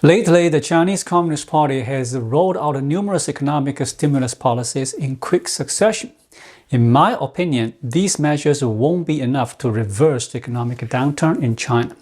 Lately, the Chinese Communist Party has rolled out numerous economic stimulus policies in quick succession. In my opinion, these measures won't be enough to reverse the economic downturn in China.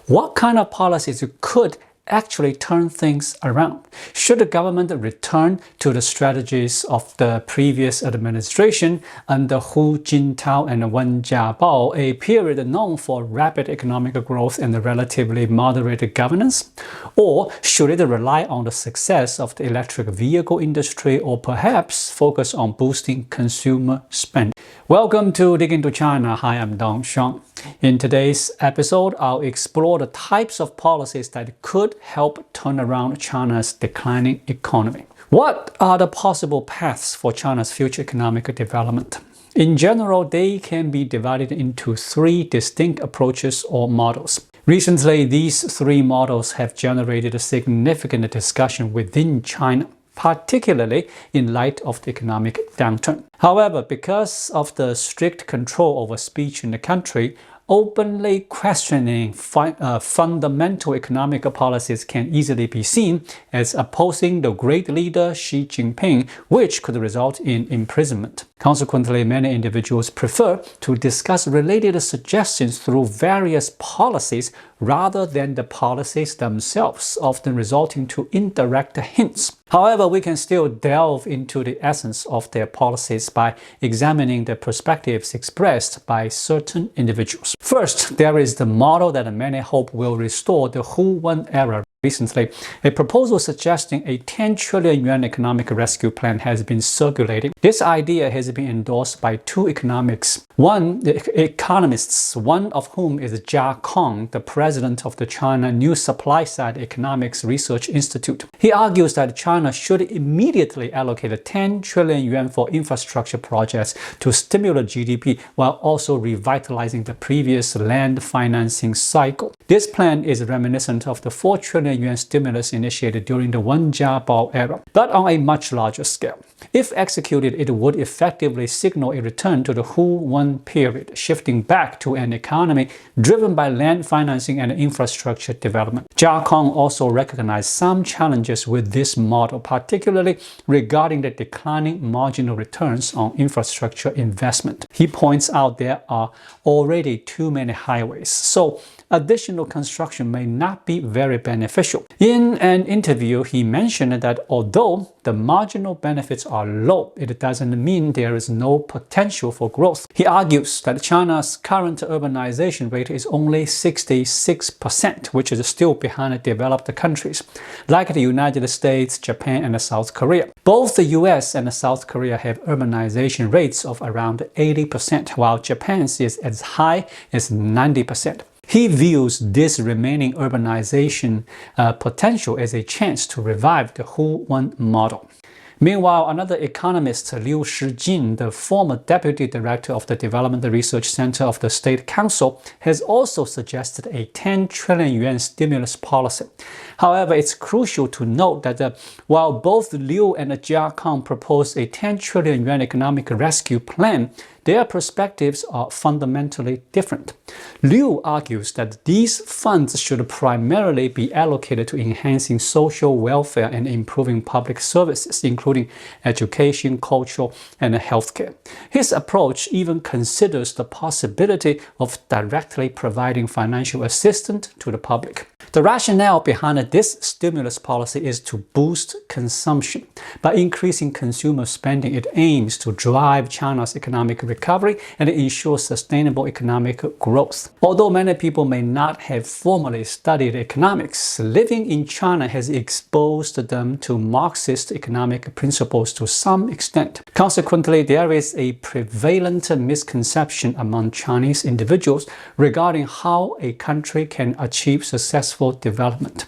What kind of policies could actually turn things around? Should the government return to the strategies of the previous administration under Hu Jintao and Wen Jiabao, a period known for rapid economic growth and relatively moderate governance? Or should it rely on the success of the electric vehicle industry, or perhaps focus on boosting consumer spending? Welcome to Dig Into China. Hi, I'm Dong Xiang. In today's episode, I'll explore the types of policies that could help turn around China's declining economy. What are the possible paths for China's future economic development? In general, they can be divided into three distinct approaches or models. Recently, these three models have generated a significant discussion within China, particularly in light of the economic downturn. However, because of the strict control over speech in the country, openly questioning fundamental economic policies can easily be seen as opposing the great leader Xi Jinping, which could result in imprisonment. Consequently, many individuals prefer to discuss related suggestions through various policies rather than the policies themselves, often resulting to indirect hints. However, we can still delve into the essence of their policies by examining the perspectives expressed by certain individuals. First, there is the model that many hope will restore the Hu-Wen era. Recently, a proposal suggesting a 10 trillion yuan economic rescue plan has been circulating. This idea has been endorsed by two economists, one of whom is Jia Kong, the president of the China New Supply Side Economics Research Institute. He argues that China should immediately allocate 10 trillion yuan for infrastructure projects to stimulate GDP while also revitalizing the previous land financing cycle. This plan is reminiscent of the 4 trillion yuan stimulus initiated during the Wen Jiabao era, but on a much larger scale. If executed, it would effectively signal a return to the Hu-Wen period, shifting back to an economy driven by land financing and infrastructure development. Jia Kong also recognized some challenges with this model, particularly regarding the declining marginal returns on infrastructure investment. He points out there are already too many highways, so additional construction may not be very beneficial. In an interview, he mentioned that although the marginal benefits are low, it doesn't mean there is no potential for growth. He argues that China's current urbanization rate is only 66%, which is still behind developed countries like the United States, Japan, and South Korea. Both the US and South Korea have urbanization rates of around 80%, while Japan's is as high as 90%. He views this remaining urbanization potential as a chance to revive the Hu-Wen model. Meanwhile, another economist, Liu Shijin, the former deputy director of the Development Research Center of the State Council, has also suggested a 10 trillion yuan stimulus policy. However, it's crucial to note that while both Liu and Jia Kong propose a 10 trillion yuan economic rescue plan, their perspectives are fundamentally different. Liu argues that these funds should primarily be allocated to enhancing social welfare and improving public services, including education, culture, and healthcare. His approach even considers the possibility of directly providing financial assistance to the public. The rationale behind this stimulus policy is to boost consumption. By increasing consumer spending, it aims to drive China's economic recovery and ensure sustainable economic growth. Although many people may not have formally studied economics, living in China has exposed them to Marxist economic principles to some extent. Consequently, there is a prevalent misconception among Chinese individuals regarding how a country can achieve successful development.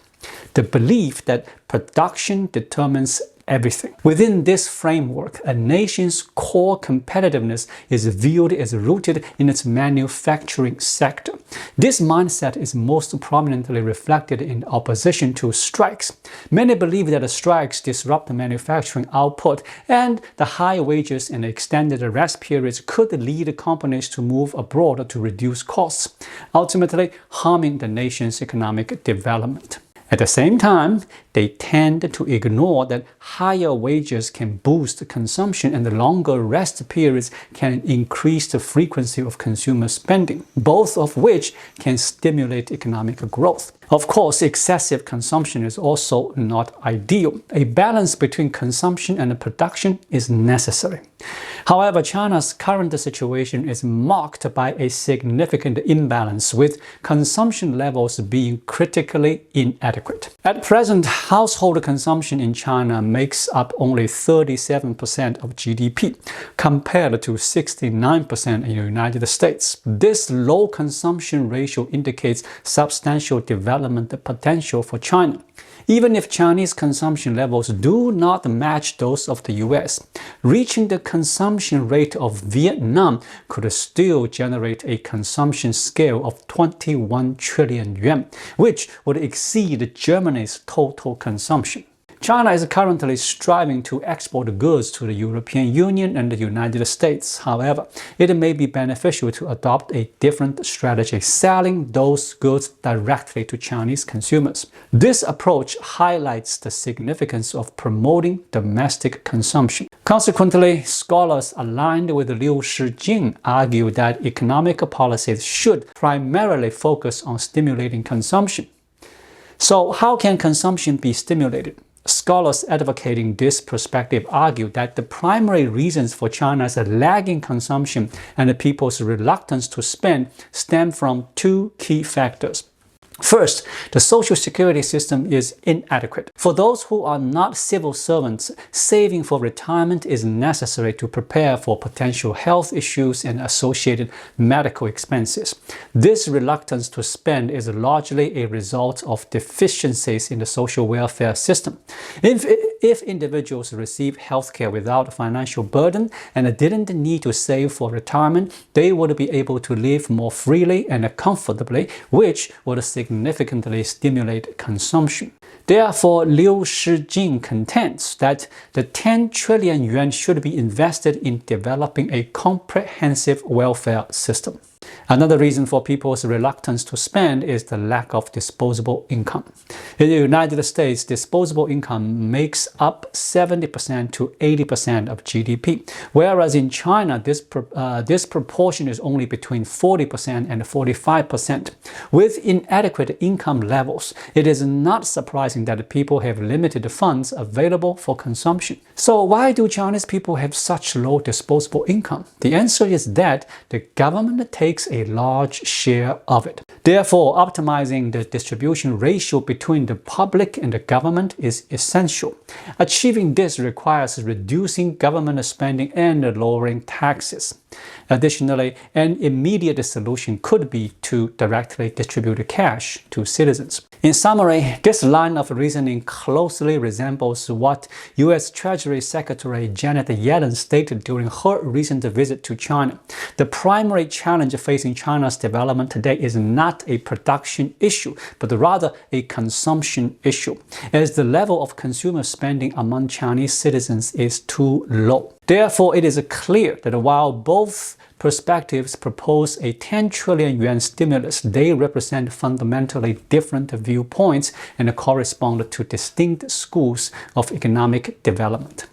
The belief that production determines everything. Within this framework, a nation's core competitiveness is viewed as rooted in its manufacturing sector. This mindset is most prominently reflected in opposition to strikes. Many believe that the strikes disrupt manufacturing output, and the high wages and extended rest periods could lead companies to move abroad to reduce costs, ultimately harming the nation's economic development. At the same time, they tend to ignore that higher wages can boost consumption and the longer rest periods can increase the frequency of consumer spending, both of which can stimulate economic growth. Of course, excessive consumption is also not ideal. A balance between consumption and production is necessary. However, China's current situation is marked by a significant imbalance, with consumption levels being critically inadequate. At present, household consumption in China makes up only 37% of GDP, compared to 69% in the United States. This low consumption ratio indicates substantial development potential for China. Even if Chinese consumption levels do not match those of the US, reaching the consumption rate of Vietnam could still generate a consumption scale of 21 trillion yuan, which would exceed Germany's total consumption. China is currently striving to export goods to the European Union and the United States. However, it may be beneficial to adopt a different strategy, selling those goods directly to Chinese consumers. This approach highlights the significance of promoting domestic consumption. Consequently, scholars aligned with Liu Shijing argue that economic policies should primarily focus on stimulating consumption. So, how can consumption be stimulated? Scholars advocating this perspective argue that the primary reasons for China's lagging consumption and the people's reluctance to spend stem from two key factors. First, the social security system is inadequate. For those who are not civil servants, saving for retirement is necessary to prepare for potential health issues and associated medical expenses. This reluctance to spend is largely a result of deficiencies in the social welfare system. If individuals receive healthcare without financial burden and didn't need to save for retirement, they would be able to live more freely and comfortably, which would significantly stimulate consumption. Therefore, Liu Shijing contends that the 10 trillion yuan should be invested in developing a comprehensive welfare system. Another reason for people's reluctance to spend is the lack of disposable income. In the United States, disposable income makes up 70% to 80% of GDP, whereas in China, this proportion is only between 40% and 45%. With inadequate income levels, it is not surprising that people have limited funds available for consumption. So why do Chinese people have such low disposable income? The answer is that the government takes a large share of it. Therefore, optimizing the distribution ratio between the public and the government is essential. Achieving this requires reducing government spending and lowering taxes. Additionally, an immediate solution could be to directly distribute cash to citizens. In summary, this line of reasoning closely resembles what U.S. Treasury Secretary Janet Yellen stated during her recent visit to China. The primary challenge facing China's development today is not a production issue, but rather a consumption issue, as the level of consumer spending among Chinese citizens is too low. Therefore, it is clear that while both perspectives propose a 10 trillion yuan stimulus, they represent fundamentally different viewpoints and correspond to distinct schools of economic development.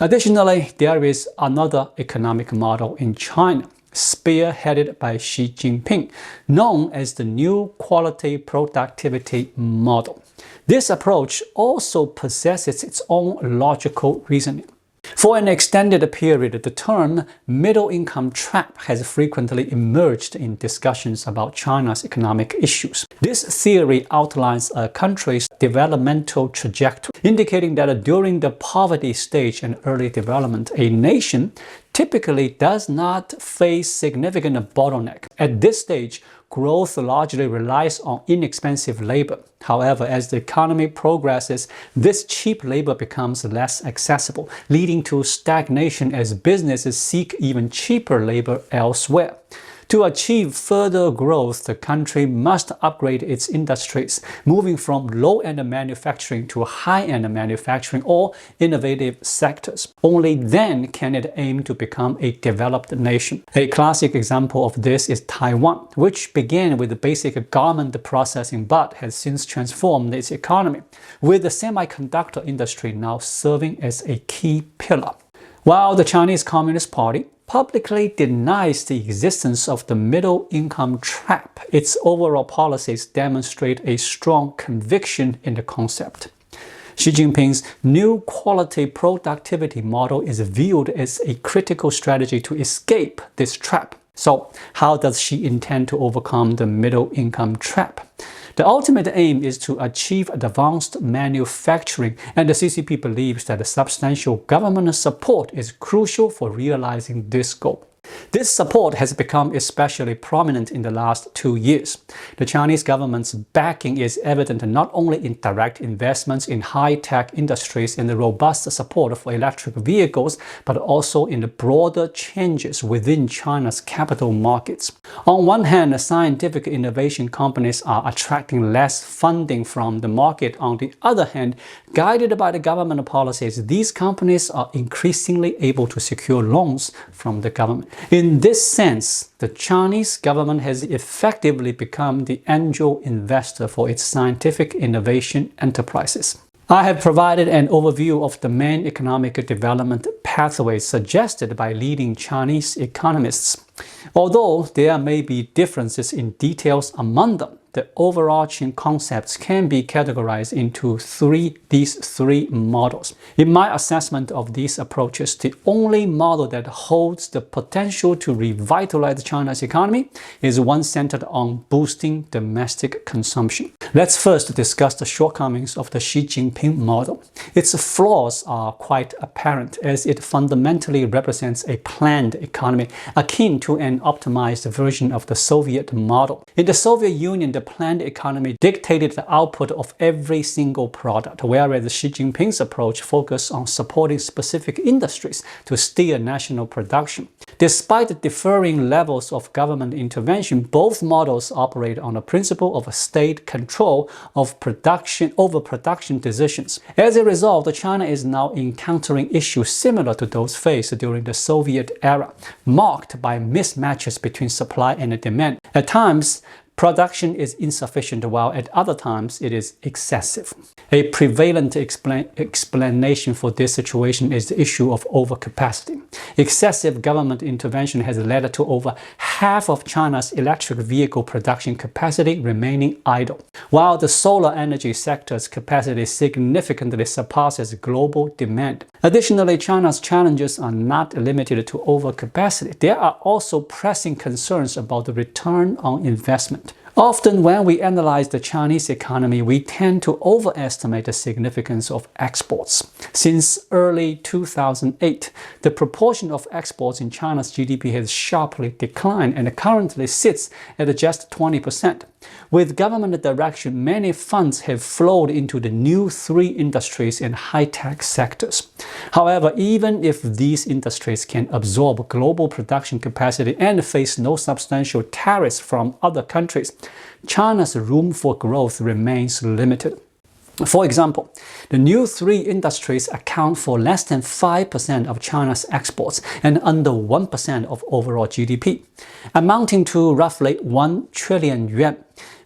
Additionally, there is another economic model in China, spearheaded by Xi Jinping, known as the New Quality Productivity Model. This approach also possesses its own logical reasoning. For an extended period, the term middle-income trap has frequently emerged in discussions about China's economic issues. This theory outlines a country's developmental trajectory, indicating that during the poverty stage and early development, a nation typically does not face significant bottleneck. At this stage, growth largely relies on inexpensive labor. However, as the economy progresses, this cheap labor becomes less accessible, leading to stagnation as businesses seek even cheaper labor elsewhere. To achieve further growth, the country must upgrade its industries, moving from low-end manufacturing to high-end manufacturing or innovative sectors. Only then can it aim to become a developed nation. A classic example of this is Taiwan, which began with the basic garment processing but has since transformed its economy, with the semiconductor industry now serving as a key pillar. While the Chinese Communist Party publicly denies the existence of the middle-income trap, its overall policies demonstrate a strong conviction in the concept. Xi Jinping's new quality productivity model is viewed as a critical strategy to escape this trap. So, how does Xi intend to overcome the middle-income trap? The ultimate aim is to achieve advanced manufacturing, and the CCP believes that substantial government support is crucial for realizing this goal. This support has become especially prominent in the last 2 years. The Chinese government's backing is evident not only in direct investments in high-tech industries and the robust support for electric vehicles, but also in the broader changes within China's capital markets. On one hand, scientific innovation companies are attracting less funding from the market. On the other hand, guided by the government policies, these companies are increasingly able to secure loans from the government. In this sense, the Chinese government has effectively become the angel investor for its scientific innovation enterprises. I have provided an overview of the main economic development pathways suggested by leading Chinese economists. Although there may be differences in details among them, the overarching concepts can be categorized into these three models. In my assessment of these approaches, the only model that holds the potential to revitalize China's economy is one centered on boosting domestic consumption. Let's first discuss the shortcomings of the Xi Jinping model. Its flaws are quite apparent, as it fundamentally represents a planned economy akin to an optimized version of the Soviet model. In the Soviet Union, the planned economy dictated the output of every single product, whereas Xi Jinping's approach focused on supporting specific industries to steer national production. Despite differing levels of government intervention, both models operate on the principle of state control of production over production decisions. As a result, China is now encountering issues similar to those faced during the Soviet era, marked by mismatches between supply and demand. At times, production is insufficient, while at other times it is excessive. A prevalent explanation for this situation is the issue of overcapacity. Excessive government intervention has led to over half of China's electric vehicle production capacity remaining idle, while the solar energy sector's capacity significantly surpasses global demand. Additionally, China's challenges are not limited to overcapacity. There are also pressing concerns about the return on investment. Often when we analyze the Chinese economy, we tend to overestimate the significance of exports. Since early 2008, the proportion of exports in China's GDP has sharply declined and currently sits at just 20%. With government direction, many funds have flowed into the new three industries and high-tech sectors. However, even if these industries can absorb global production capacity and face no substantial tariffs from other countries, China's room for growth remains limited. For example, the new three industries account for less than 5% of China's exports and under 1% of overall GDP, amounting to roughly 1 trillion yuan.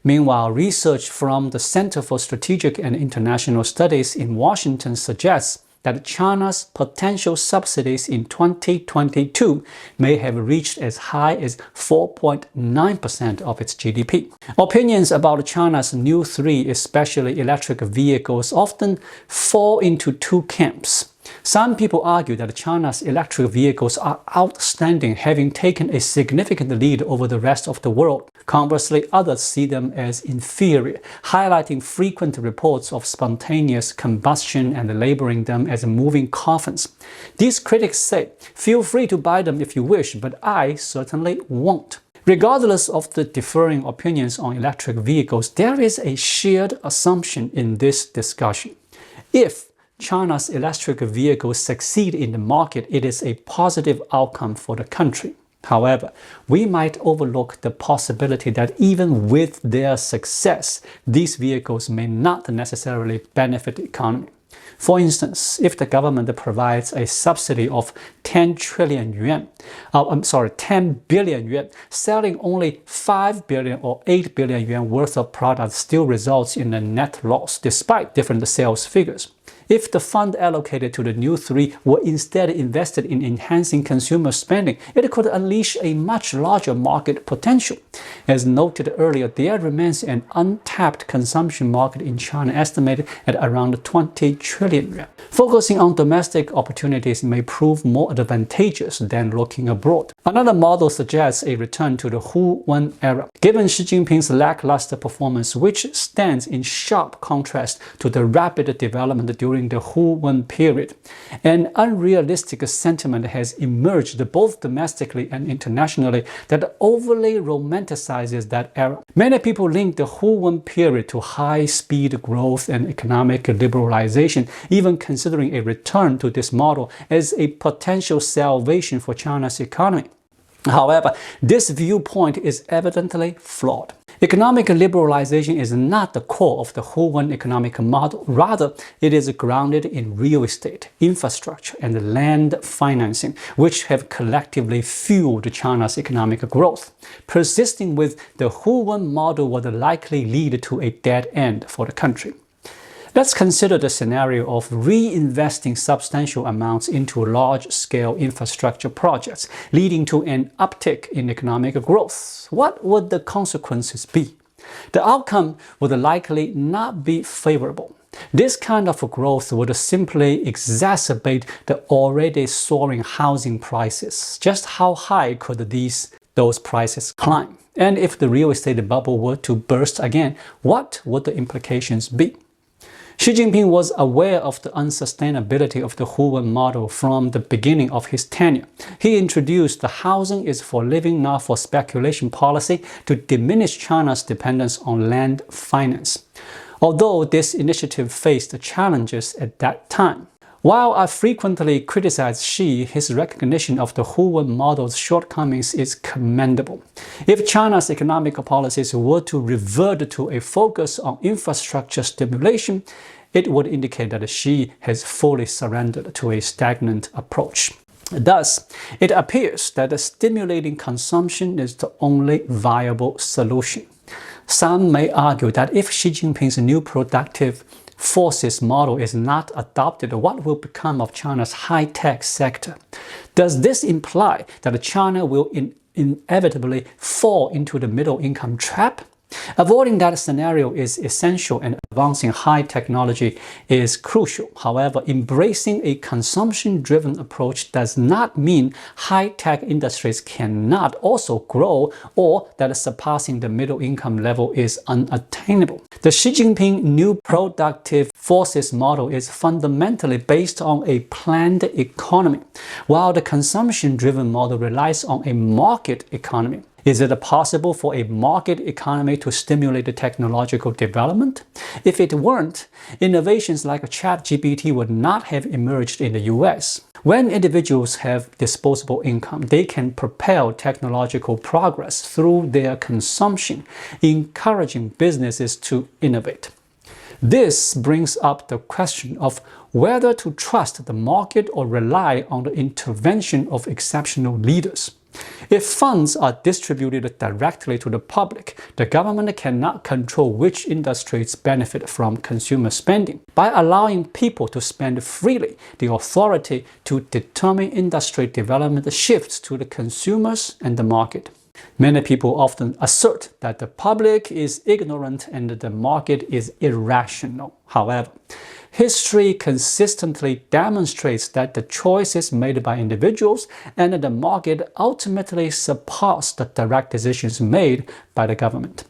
Meanwhile, research from the Center for Strategic and International Studies in Washington suggests that China's potential subsidies in 2022 may have reached as high as 4.9% of its GDP. Opinions about China's new three, especially electric vehicles, often fall into two camps. Some people argue that China's electric vehicles are outstanding, having taken a significant lead over the rest of the world. Conversely, others see them as inferior, highlighting frequent reports of spontaneous combustion and labeling them as moving coffins. These critics say, feel free to buy them if you wish, but I certainly won't. Regardless of the differing opinions on electric vehicles, there is a shared assumption in this discussion. If China's electric vehicles succeed in the market, it is a positive outcome for the country. However, we might overlook the possibility that even with their success, these vehicles may not necessarily benefit the economy. For instance, if the government provides a subsidy of 10 billion yuan, selling only 5 billion or 8 billion yuan worth of products still results in a net loss despite different sales figures. If the fund allocated to the new three were instead invested in enhancing consumer spending, it could unleash a much larger market potential. As noted earlier, there remains an untapped consumption market in China estimated at around 20 trillion yuan. Focusing on domestic opportunities may prove more advantageous than looking abroad. Another model suggests a return to the Hu-Wen era. Given Xi Jinping's lackluster performance, which stands in sharp contrast to the rapid development during the Hu-Wen period, an unrealistic sentiment has emerged both domestically and internationally that overly romanticizes that era. Many people link the Hu-Wen period to high-speed growth and economic liberalization, even considering a return to this model as a potential salvation for China's economy. However, this viewpoint is evidently flawed. Economic liberalization is not the core of the Hu-Wen economic model. Rather, it is grounded in real estate, infrastructure, and land financing, which have collectively fueled China's economic growth. Persisting with the Hu-Wen model would likely lead to a dead end for the country. Let's consider the scenario of reinvesting substantial amounts into large-scale infrastructure projects, leading to an uptick in economic growth. What would the consequences be? The outcome would likely not be favorable. This kind of growth would simply exacerbate the already soaring housing prices. Just how high could those prices climb? And if the real estate bubble were to burst again, what would the implications be? Xi Jinping was aware of the unsustainability of the Hu-Wen model from the beginning of his tenure. He introduced the housing is for living, not for speculation policy to diminish China's dependence on land finance. Although this initiative faced challenges at that time. While I frequently criticize Xi, his recognition of the Hu-Wen model's shortcomings is commendable. If China's economic policies were to revert to a focus on infrastructure stimulation, it would indicate that Xi has fully surrendered to a stagnant approach. Thus, it appears that stimulating consumption is the only viable solution. Some may argue that if Xi Jinping's new productive forces model is not adopted, what will become of China's high-tech sector? Does this imply that China will inevitably fall into the middle-income trap? Avoiding that scenario is essential, and advancing high technology is crucial. However, embracing a consumption-driven approach does not mean high-tech industries cannot also grow, or that surpassing the middle-income level is unattainable. The Xi Jinping new productive forces model is fundamentally based on a planned economy, while the consumption-driven model relies on a market economy. Is it possible for a market economy to stimulate the technological development? If it weren't, innovations like ChatGPT would not have emerged in the US. When individuals have disposable income, they can propel technological progress through their consumption, encouraging businesses to innovate. This brings up the question of whether to trust the market or rely on the intervention of exceptional leaders. If funds are distributed directly to the public, the government cannot control which industries benefit from consumer spending. By allowing people to spend freely, the authority to determine industry development shifts to the consumers and the market. Many people often assert that the public is ignorant and the market is irrational. However, history consistently demonstrates that the choices made by individuals and the market ultimately surpass the direct decisions made by the government.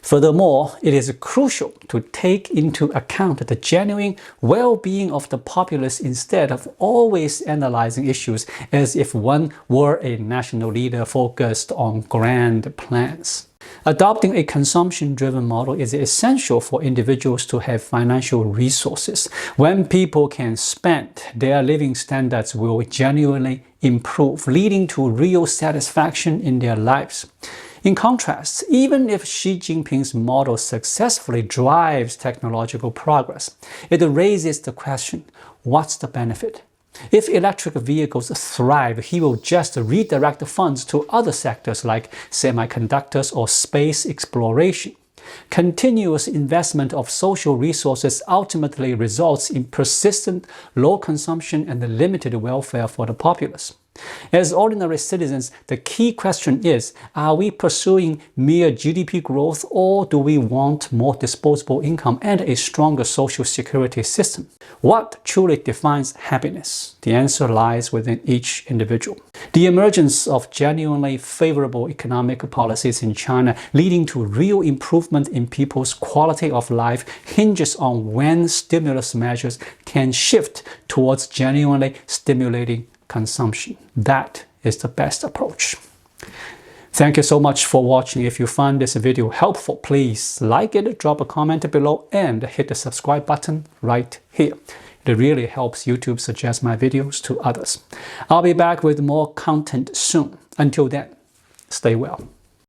Furthermore, it is crucial to take into account the genuine well-being of the populace instead of always analyzing issues as if one were a national leader focused on grand plans. Adopting a consumption-driven model is essential for individuals to have financial resources. When people can spend, their living standards will genuinely improve, leading to real satisfaction in their lives. In contrast, even if Xi Jinping's model successfully drives technological progress, it raises the question, what's the benefit? If electric vehicles thrive, he will just redirect funds to other sectors like semiconductors or space exploration. Continuous investment of social resources ultimately results in persistent low consumption and limited welfare for the populace. As ordinary citizens, the key question is, are we pursuing mere GDP growth, or do we want more disposable income and a stronger social security system? What truly defines happiness? The answer lies within each individual. The emergence of genuinely favorable economic policies in China leading to real improvement in people's quality of life hinges on when stimulus measures can shift towards genuinely stimulating consumption. That is the best approach. Thank you so much for watching. If you found this video helpful, please like it, drop a comment below, and hit the subscribe button right here. It really helps YouTube suggest my videos to others. I'll be back with more content soon. Until then, stay well.